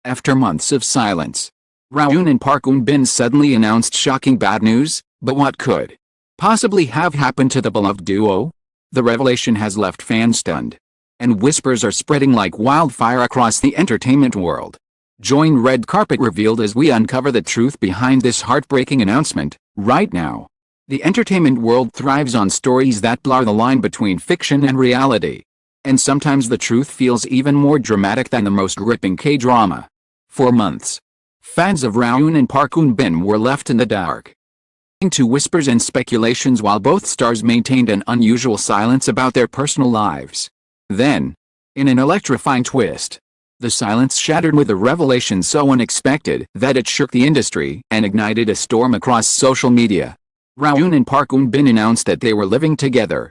After months of silence, Rowoon and Park Eun suddenly announced shocking bad news, but what could possibly have happened to the beloved duo? The revelation has left fans stunned, and whispers are spreading like wildfire across the entertainment world. Join Red Carpet Revealed as we uncover the truth behind this heartbreaking announcement. Right now, the entertainment world thrives on stories that blur the line between fiction and reality. And sometimes the truth feels even more dramatic than the most gripping K-drama. For months, fans of Rowoon and Park Eun were left in the dark, to whispers and speculations while both stars maintained an unusual silence about their personal lives. Then, in an electrifying twist, the silence shattered with a revelation so unexpected that it shook the industry and ignited a storm across social media. Rowoon and Park Eun announced that they were living together.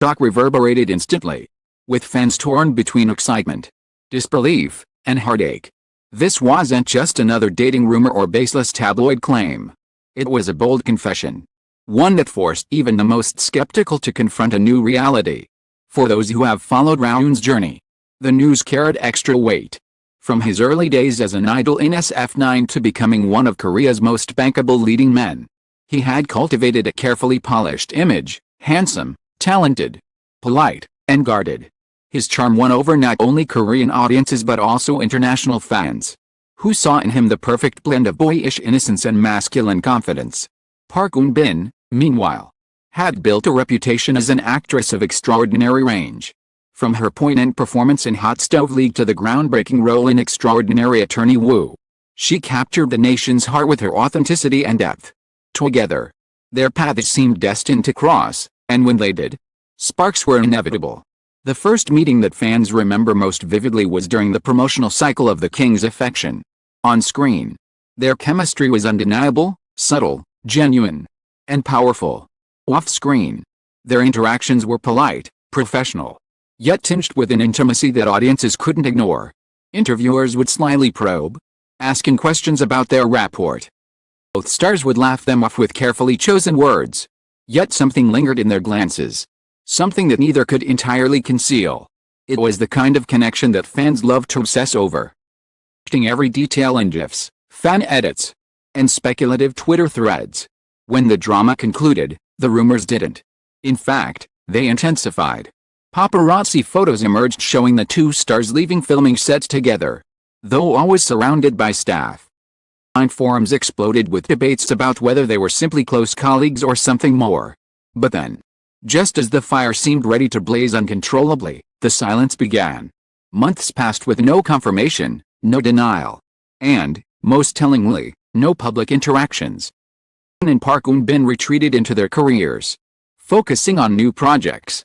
Shock reverberated instantly, with fans torn between excitement, disbelief, and heartache. This wasn't just another dating rumor or baseless tabloid claim. It was a bold confession, one that forced even the most skeptical to confront a new reality. For those who have followed Rowoon's journey, the news carried extra weight. From his early days as an idol in SF9 to becoming one of Korea's most bankable leading men, he had cultivated a carefully polished image, handsome, talented, polite, and guarded. His charm won over not only Korean audiences but also international fans, who saw in him the perfect blend of boyish innocence and masculine confidence. Park Eun, meanwhile, had built a reputation as an actress of extraordinary range. From her poignant performance in Hot Stove League to the groundbreaking role in Extraordinary Attorney Woo, she captured the nation's heart with her authenticity and depth. Together, their paths seemed destined to cross, and when they did, sparks were inevitable. The first meeting that fans remember most vividly was during the promotional cycle of The King's Affection. On screen, their chemistry was undeniable, subtle, genuine, and powerful. Off-screen, their interactions were polite, professional, yet tinged with an intimacy that audiences couldn't ignore. Interviewers would slyly probe, asking questions about their rapport. Both stars would laugh them off with carefully chosen words, yet something lingered in their glances. Something that neither could entirely conceal. It was the kind of connection that fans loved to obsess over. Every detail in GIFs, fan edits, and speculative Twitter threads. When the drama concluded, the rumors didn't. In fact, they intensified. Paparazzi photos emerged showing the two stars leaving filming sets together, though always surrounded by staff. Online forums exploded with debates about whether they were simply close colleagues or something more. But then, just as the fire seemed ready to blaze uncontrollably, the silence began. Months passed with no confirmation, no denial, and, most tellingly, no public interactions. Rowoon and Park Eun retreated into their careers, focusing on new projects,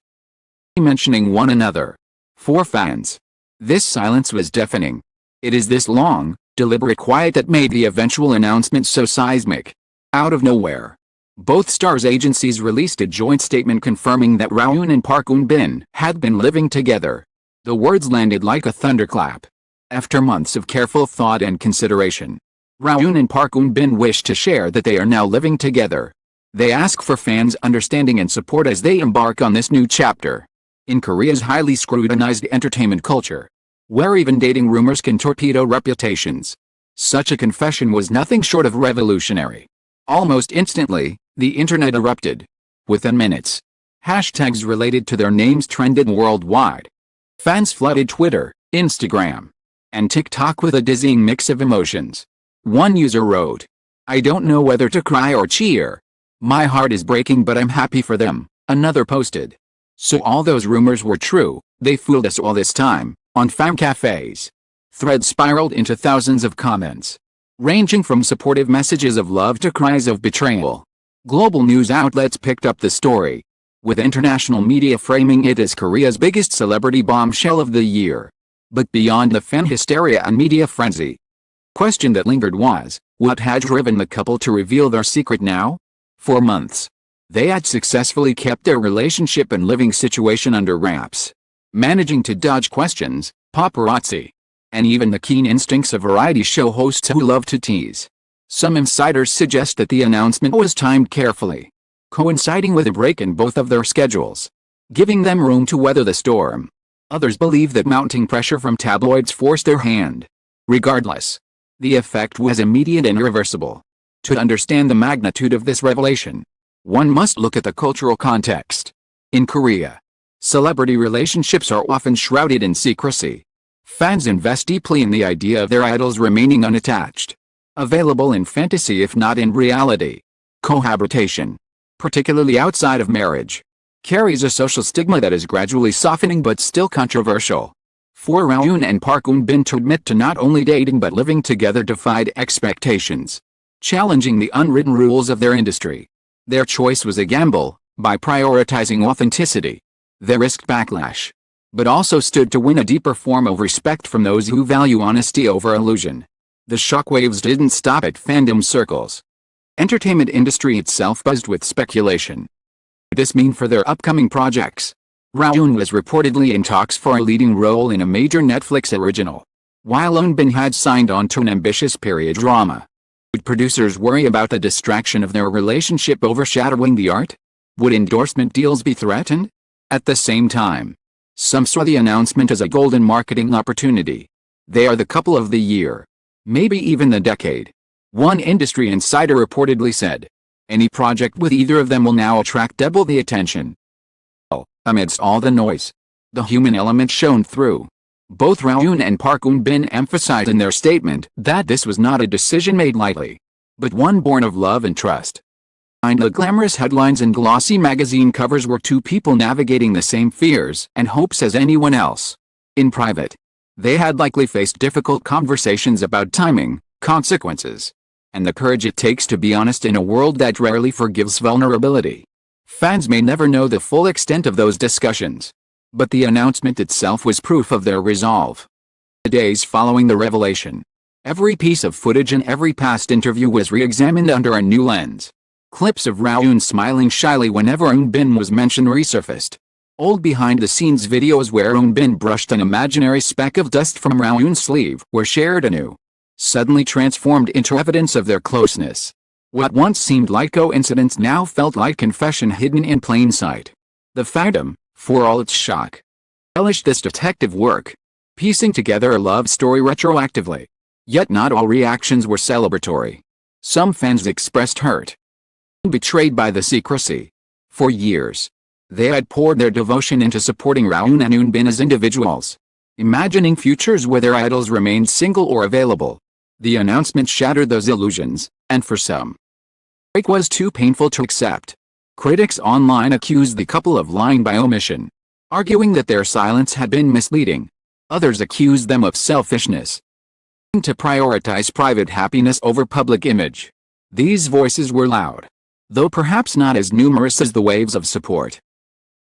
mentioning one another. For fans, this silence was deafening. It is this long, deliberate quiet that made the eventual announcement so seismic. Out of nowhere, both stars' agencies released a joint statement confirming that Rowoon and Park Eun had been living together. The words landed like a thunderclap. After months of careful thought and consideration, Rowoon and Park Eun wish to share that they are now living together. They ask for fans' understanding and support as they embark on this new chapter. In Korea's highly scrutinized entertainment culture, where even dating rumors can torpedo reputations, such a confession was nothing short of revolutionary. Almost instantly, the internet erupted. Within minutes, hashtags related to their names trended worldwide. Fans flooded Twitter, Instagram, and TikTok with a dizzying mix of emotions. One user wrote, "I don't know whether to cry or cheer. My heart is breaking but I'm happy for them." Another posted, "So all those rumors were true, they fooled us all this time," on fan cafes. Threads spiraled into thousands of comments, ranging from supportive messages of love to cries of betrayal. Global news outlets picked up the story, with international media framing it as Korea's biggest celebrity bombshell of the year. But beyond the fan hysteria and media frenzy, the question that lingered was, what had driven the couple to reveal their secret now? For months, they had successfully kept their relationship and living situation under wraps, managing to dodge questions, paparazzi, and even the keen instincts of variety show hosts who love to tease. Some insiders suggest that the announcement was timed carefully, coinciding with a break in both of their schedules, giving them room to weather the storm. Others believe that mounting pressure from tabloids forced their hand, Regardless, the effect was immediate and irreversible. To understand the magnitude of this revelation, one must look at the cultural context. In Korea, celebrity relationships are often shrouded in secrecy. Fans invest deeply in the idea of their idols remaining unattached, available in fantasy if not in reality. Cohabitation, particularly outside of marriage, carries a social stigma that is gradually softening but still controversial. For Rowoon and Park Eun to admit to not only dating but living together defied expectations, challenging the unwritten rules of their industry. Their choice was a gamble. By prioritizing authenticity, they risked backlash, but also stood to win a deeper form of respect from those who value honesty over illusion. The shockwaves didn't stop at fandom circles. Entertainment industry itself buzzed with speculation. What does this mean for their upcoming projects? Rowoon was reportedly in talks for a leading role in a major Netflix original, while Eun had signed on to an ambitious period drama. Would producers worry about the distraction of their relationship overshadowing the art? Would endorsement deals be threatened? At the same time, some saw the announcement as a golden marketing opportunity. They are the couple of the year, maybe even the decade. One industry insider reportedly said, any project with either of them will now attract double the attention. Amidst all the noise, the human element shone through. Both Rowoon and Park Eun emphasized in their statement that this was not a decision made lightly, but one born of love and trust. Behind the glamorous headlines and glossy magazine covers were two people navigating the same fears and hopes as anyone else. In private, they had likely faced difficult conversations about timing, consequences, and the courage it takes to be honest in a world that rarely forgives vulnerability. Fans may never know the full extent of those discussions, but the announcement itself was proof of their resolve. The days following the revelation, every piece of footage and every past interview was re-examined under a new lens. Clips of Rowoon smiling shyly whenever Eun was mentioned resurfaced. Old behind-the-scenes videos where Eun brushed an imaginary speck of dust from Rowoon's sleeve were shared anew, suddenly transformed into evidence of their closeness. What once seemed like coincidence now felt like confession hidden in plain sight. The fandom, for all its shock, relished this detective work, piecing together a love story retroactively. Yet not all reactions were celebratory. Some fans expressed hurt, betrayed by the secrecy. For years, they had poured their devotion into supporting Rowoon and Eun as individuals, imagining futures where their idols remained single or available. The announcement shattered those illusions, and for some, the break was too painful to accept. Critics online accused the couple of lying by omission, arguing that their silence had been misleading. Others accused them of selfishness, to prioritize private happiness over public image. These voices were loud, though perhaps not as numerous as the waves of support.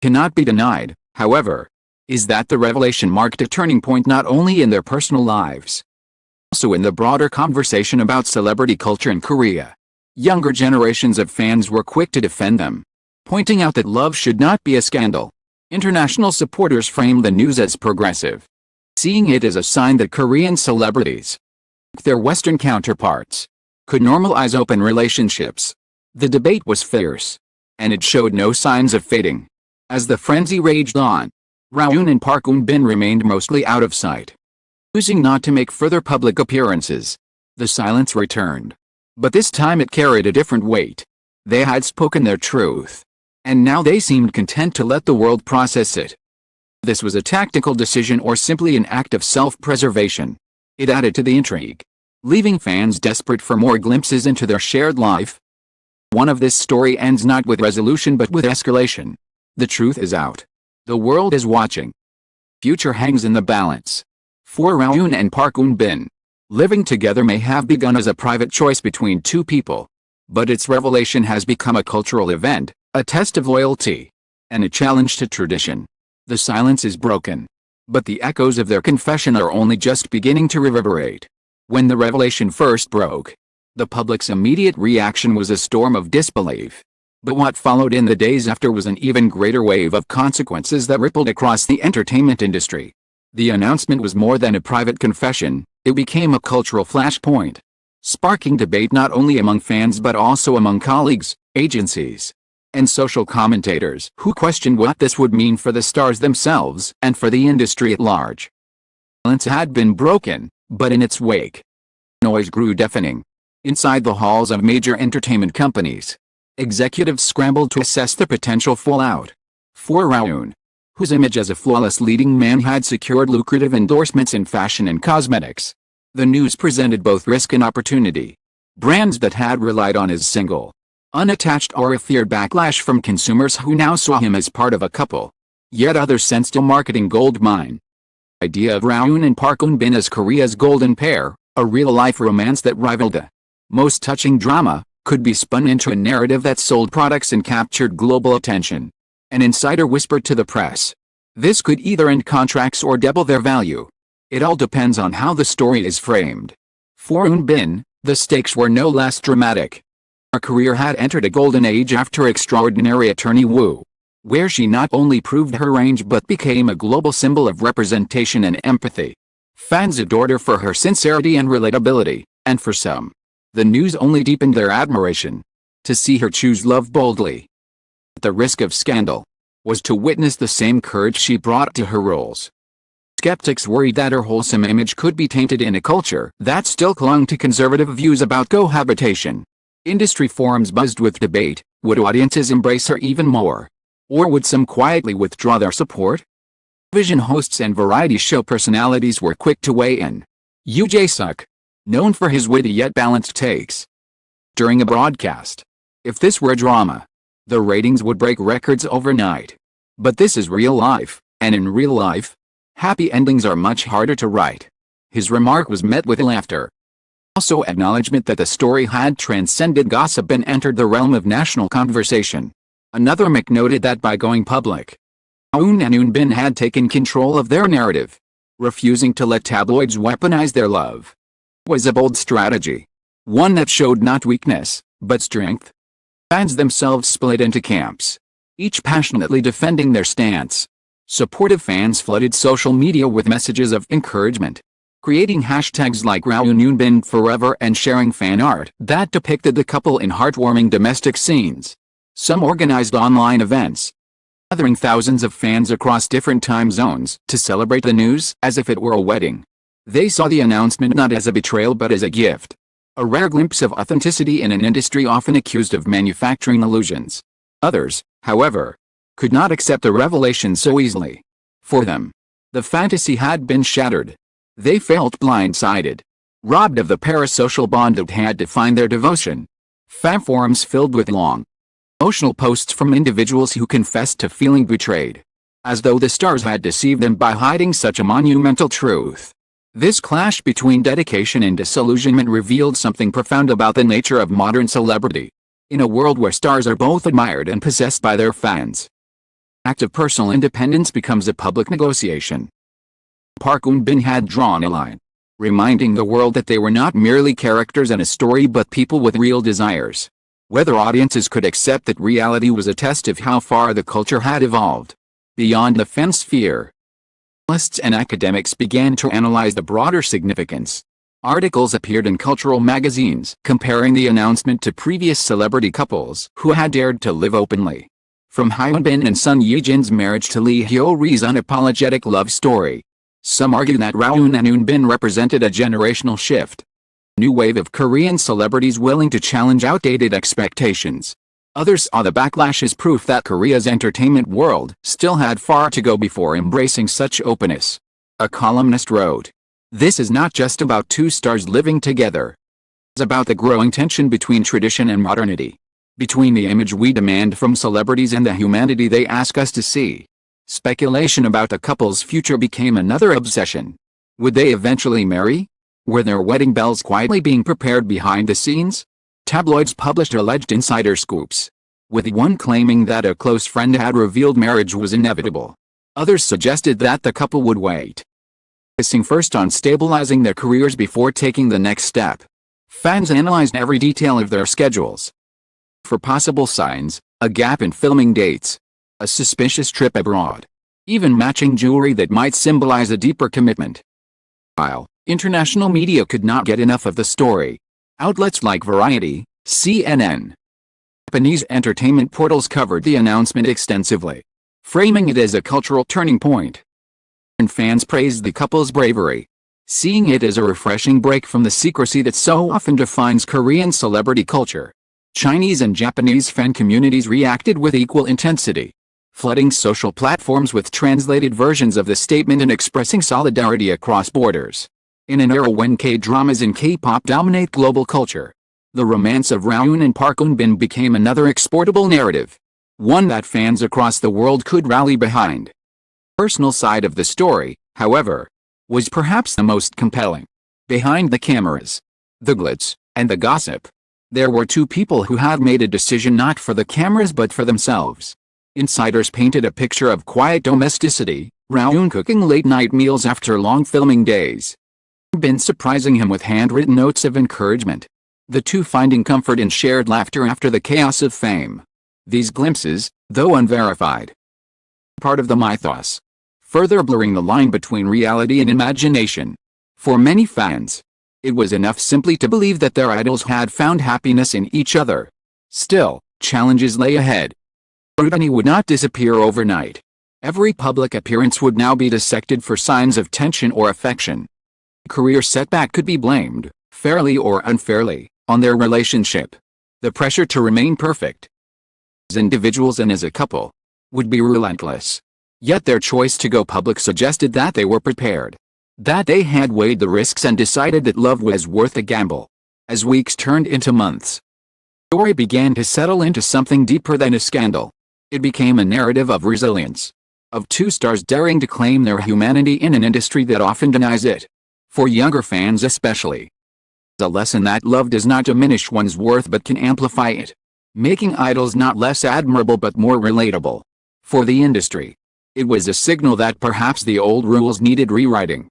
Cannot be denied, however, is that the revelation marked a turning point not only in their personal lives, also in the broader conversation about celebrity culture in Korea. Younger generations of fans were quick to defend them, pointing out that love should not be a scandal. International supporters framed the news as progressive, seeing it as a sign that Korean celebrities, like their Western counterparts, could normalize open relationships. The debate was fierce, and it showed no signs of fading. As the frenzy raged on, Rowoon and Park Eun remained mostly out of sight, choosing not to make further public appearances. The silence returned, but this time it carried a different weight. They had spoken their truth, and now they seemed content to let the world process it. This was a tactical decision or simply an act of self-preservation. It added to the intrigue, leaving fans desperate for more glimpses into their shared life. One of this story ends not with resolution but with escalation. The truth is out. The world is watching. Future hangs in the balance. For Rowoon and Park Eun, living together may have begun as a private choice between two people, but its revelation has become a cultural event, a test of loyalty, and a challenge to tradition. The silence is broken, but the echoes of their confession are only just beginning to reverberate. When the revelation first broke, the public's immediate reaction was a storm of disbelief. But what followed in the days after was an even greater wave of consequences that rippled across the entertainment industry. The announcement was more than a private confession, it became a cultural flashpoint, sparking debate not only among fans but also among colleagues, agencies, and social commentators who questioned what this would mean for the stars themselves and for the industry at large. Silence had been broken, But in its wake, noise grew deafening. Inside the halls of major entertainment companies, executives scrambled to assess the potential fallout. For Rowoon, whose image as a flawless leading man had secured lucrative endorsements in fashion and cosmetics, the news presented both risk and opportunity. Brands that had relied on his single, unattached aura feared backlash from consumers who now saw him as part of a couple. Yet others sensed a marketing goldmine. The idea of Rowoon and Park Eun as Korea's golden pair, a real-life romance that rivaled the most touching drama, could be spun into a narrative that sold products and captured global attention. An insider whispered to the press, "This could either end contracts or double their value. It all depends on how the story is framed." For Eun, the stakes were no less dramatic. Her career had entered a golden age after Extraordinary Attorney Woo, where she not only proved her range but became a global symbol of representation and empathy. Fans adored her for her sincerity and relatability, and for some, the news only deepened their admiration. To see her choose love boldly, at the risk of scandal, was to witness the same courage she brought to her roles. Skeptics worried that her wholesome image could be tainted in a culture that still clung to conservative views about cohabitation. Industry forums buzzed with debate: would audiences embrace her even more? Or would some quietly withdraw their support? Television hosts and variety show personalities were quick to weigh in. Yoo Jae-suk, known for his witty yet balanced takes during a broadcast, if this were drama, the ratings would break records overnight. But this is real life, and in real life, happy endings are much harder to write. His remark was met with laughter. Also acknowledgement that the story had transcended gossip and entered the realm of national conversation. Another Mick noted that by going public, Rowoon and Eun had taken control of their narrative, refusing to let tabloids weaponize their love. It was a bold strategy, one that showed not weakness, but strength. Fans themselves split into camps, each passionately defending their stance. Supportive fans flooded social media with messages of encouragement, creating hashtags like Rowoon Forever and sharing fan art that depicted the couple in heartwarming domestic scenes. Some organized online events, gathering thousands of fans across different time zones to celebrate the news as if it were a wedding. They saw the announcement not as a betrayal but as a gift, a rare glimpse of authenticity in an industry often accused of manufacturing illusions. Others, however, could not accept the revelation so easily. For them, the fantasy had been shattered. They felt blindsided, robbed of the parasocial bond that had defined their devotion. Fan forums filled with long, emotional posts from individuals who confessed to feeling betrayed, as though the stars had deceived them by hiding such a monumental truth. This clash between dedication and disillusionment revealed something profound about the nature of modern celebrity. In a world where stars are both admired and possessed by their fans, the act of personal independence becomes a public negotiation. Park Eun had drawn a line, reminding the world that they were not merely characters in a story but people with real desires. Whether audiences could accept that reality was a test of how far the culture had evolved. Beyond the fan sphere, journalists and academics began to analyze the broader significance. Articles appeared in cultural magazines comparing the announcement to previous celebrity couples who had dared to live openly. From Hyun and Son Ye-jin's marriage to Lee Hyo-ri's unapologetic love story, some argue that Rowoon and Eun represented a generational shift. New wave of Korean celebrities willing to challenge outdated expectations. Others saw the backlash as proof that Korea's entertainment world still had far to go before embracing such openness. A columnist wrote, "This is not just about two stars living together. It's about the growing tension between tradition and modernity, between the image we demand from celebrities and the humanity they ask us to see." Speculation about the couple's future became another obsession. Would they eventually marry? Were their wedding bells quietly being prepared behind the scenes? Tabloids published alleged insider scoops, with one claiming that a close friend had revealed marriage was inevitable. Others suggested that the couple would wait, focusing first on stabilizing their careers before taking the next step. Fans analyzed every detail of their schedules for possible signs: a gap in filming dates, a suspicious trip abroad, even matching jewelry that might symbolize a deeper commitment. While international media could not get enough of the story, outlets like Variety, CNN, Japanese entertainment portals covered the announcement extensively, framing it as a cultural turning point. And fans praised the couple's bravery, seeing it as a refreshing break from the secrecy that so often defines Korean celebrity culture. Chinese and Japanese fan communities reacted with equal intensity, flooding social platforms with translated versions of the statement and expressing solidarity across borders. In an era when K-dramas and K-pop dominate global culture, the romance of Rowoon and Park Eun became another exportable narrative, one that fans across the world could rally behind. The personal side of the story, however, was perhaps the most compelling. Behind the cameras, the glitz, and the gossip, there were two people who had made a decision not for the cameras but for themselves. Insiders painted a picture of quiet domesticity, Rowoon cooking late-night meals after long filming days, Bin surprising him with handwritten notes of encouragement, the two finding comfort in shared laughter after the chaos of fame. These glimpses, though unverified, part of the mythos, further blurring the line between reality and imagination. For many fans, it was enough simply to believe that their idols had found happiness in each other. Still, challenges lay ahead. Rowoon would not disappear overnight. Every public appearance would now be dissected for signs of tension or affection. Career setback could be blamed, fairly or unfairly, on their relationship. The pressure to remain perfect, as individuals and as a couple, would be relentless. Yet their choice to go public suggested that they were prepared, that they had weighed the risks and decided that love was worth a gamble. As weeks turned into months, the story began to settle into something deeper than a scandal. It became a narrative of resilience, of two stars daring to claim their humanity in an industry that often denies it. For younger fans especially, a lesson that love does not diminish one's worth but can amplify it, making idols not less admirable but more relatable. For the industry, it was a signal that perhaps the old rules needed rewriting.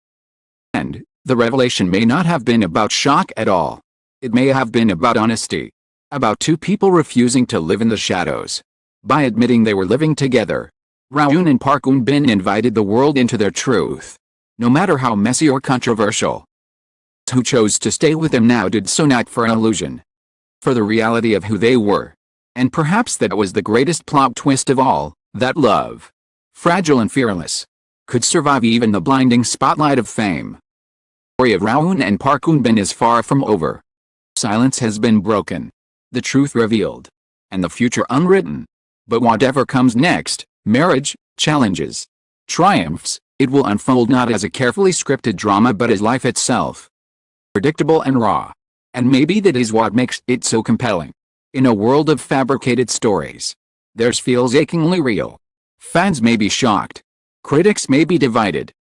And the revelation may not have been about shock at all. It may have been about honesty, about two people refusing to live in the shadows. By admitting they were living together, Rowoon and Park Eun invited the world into their truth. No matter how messy or controversial, those who chose to stay with him now did so not for an illusion, for the reality of who they were. And perhaps that was the greatest plot twist of all, that love, fragile and fearless, could survive even the blinding spotlight of fame. The story of Rowoon and Park Eun is far from over. Silence has been broken, the truth revealed, and the future unwritten. But whatever comes next, marriage, challenges, triumphs, it will unfold not as a carefully scripted drama but as life itself. Predictable and raw. And maybe that is what makes it so compelling. In a world of fabricated stories, theirs feels achingly real. Fans may be shocked. Critics may be divided.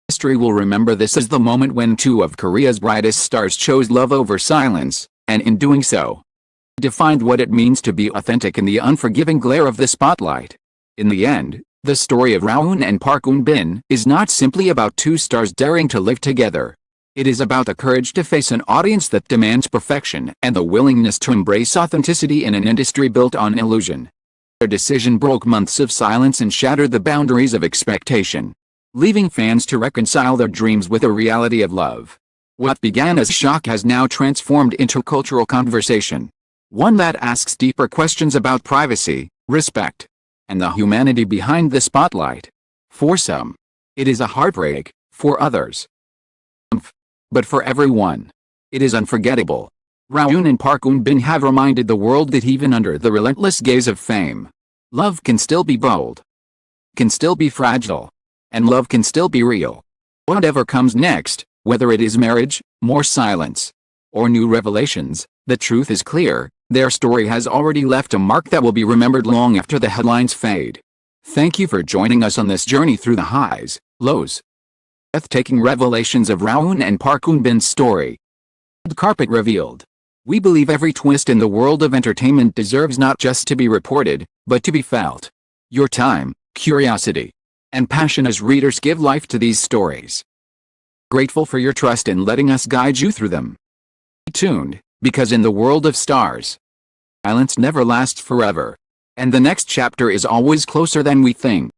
History will remember this as the moment when two of Korea's brightest stars chose love over silence, and in doing so, defined what it means to be authentic in the unforgiving glare of the spotlight. In the end, the story of Rowoon and Park Eun is not simply about two stars daring to live together. It is about the courage to face an audience that demands perfection and the willingness to embrace authenticity in an industry built on illusion. Their decision broke months of silence and shattered the boundaries of expectation, leaving fans to reconcile their dreams with the reality of love. What began as shock has now transformed into a cultural conversation, one that asks deeper questions about privacy, respect, and the humanity behind the spotlight. For some, it is a heartbreak. For others, but for everyone, it is unforgettable. Rowoon and Park Eun have reminded the world that even under the relentless gaze of fame, love can still be bold, can still be fragile, and love can still be real. Whatever comes next, whether it is marriage, more silence, or new revelations, the truth is clear. Their story has already left a mark that will be remembered long after the headlines fade. Thank you for joining us on this journey through the highs, lows, breathtaking revelations of Rowoon and Park Eun's story. The carpet revealed. We believe every twist in the world of entertainment deserves not just to be reported, but to be felt. Your time, curiosity, and passion as readers give life to these stories. Grateful for your trust in letting us guide you through them. Stay tuned, because in the world of stars, silence never lasts forever, and the next chapter is always closer than we think.